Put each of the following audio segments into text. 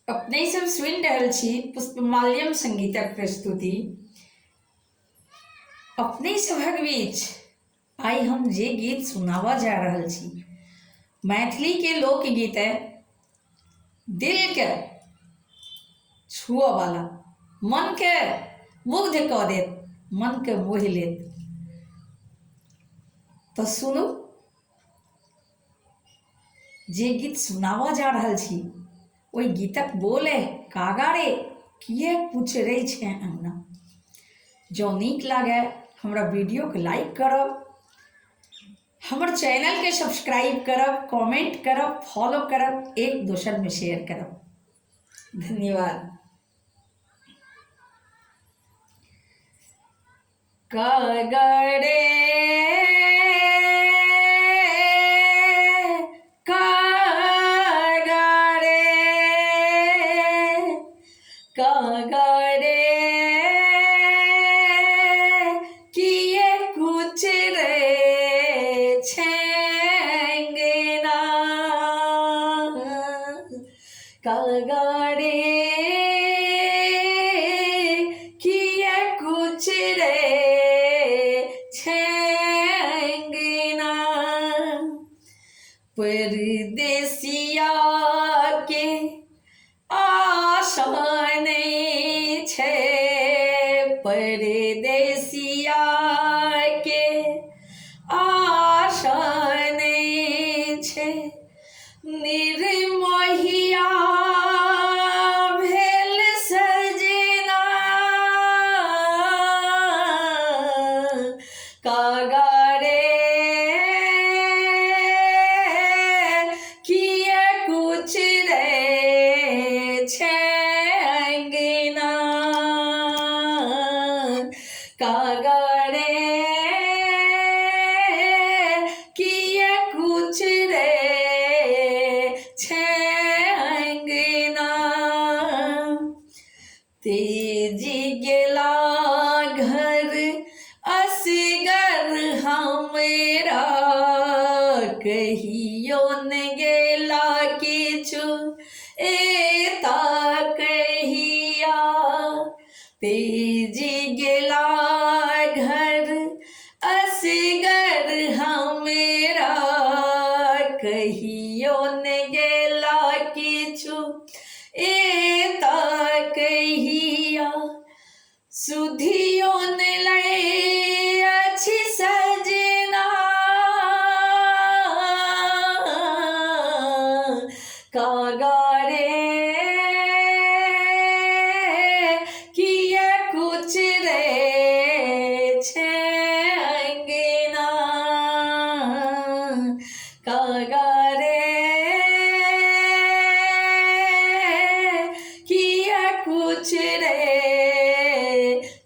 अपने सब सुनि रहल छी पुष्पमाल्यम संगीतक प्रस्तुति। अपने सभक बीच आइ हम जे गीत सुनाबऽ जा रहल छी मैथिली के लोकगीत है, दिल के छुअ वाला, मन के मुग्ध कऽ देत, मन के मोहि लेत। तो सुनू, जे गीत सुनाबऽ जा रहल छी ओहि गीतक बोल है कागारे किए पुछरै छै अंगना। जँ नीक लागे हमरा वीडियो के लाइक करब, हमर चैनल के सब्सक्राइब करब, कमेंट करब, फॉलो करब, एक दोसर में शेयर करब। धन्यवाद। कागारे कागारे किए कुछ रे छेंगना। कागारे किए कुछ रे छेंगना। परदेसिया के आशान छे, परदेसिया के आशान छे। निर्मोहिया भेल सजना, कागारे किए कुछ रे छेंगना। कागारे किए कुछ रे छेंगना। तेजी गेला घर असगर हमरा, कहियो न गेला किछु एता कहिया। तेजी गेला घर असगर हमरा, कहियो न गेला किछु एता कहिया। सुधियो न लै अछि सजना, कागारे किए कुछ रे छेंगना। कागारे किए कुछ रे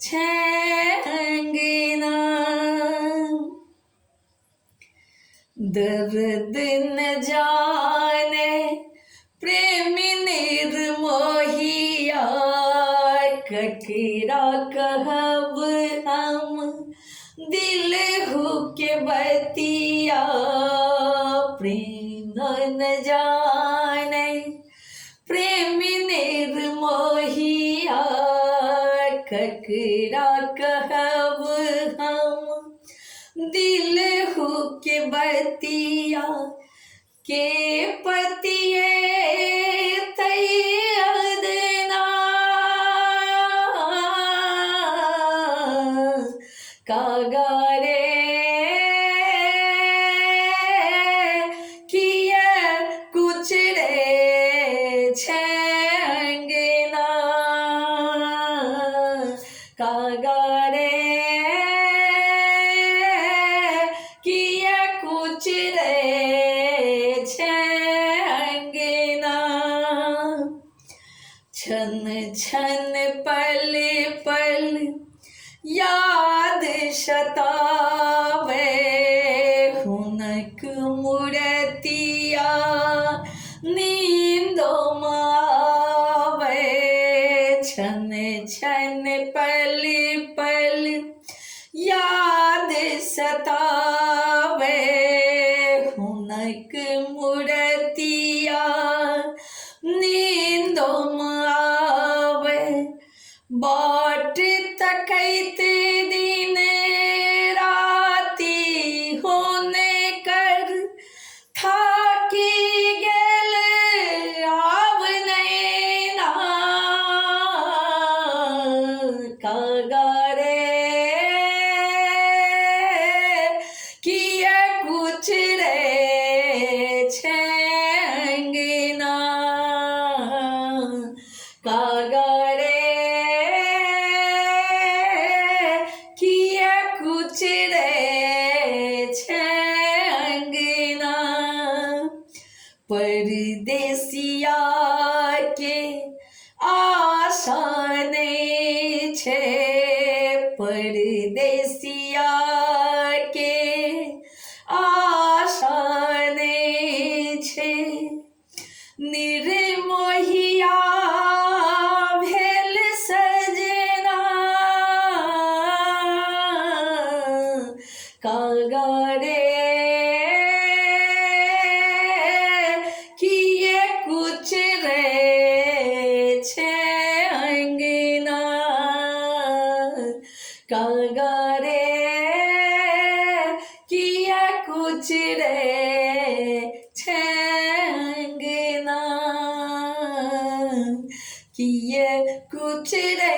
छेंगना। दर्द न जाने प्रेमी निर्मोहिया, ककरा कहब हम दिल हुके बतिया। प्रेम न जाने प्रेमी निर्मोहिया, ककरा कहब हम दिल हुके बतिया। के पतिए तैयदना, कागारे किए कुछ रे छेंगना। कागारे किए कुछ रे छेंगना। छन छन पल पल याद सतावे, हुनक मूर्तिया नींदो मावे। छन छन पल पल याद सतावे, हुनक मूर्तिया नींदों परदेसिया के आशाने छे, परदेसिया के आशाने छे। निर्मोहिया भेल सजना, कागारे किए कुछ रे छे अंगना, कागारे किए कुछ रे छे अंगना, किए कुछ रे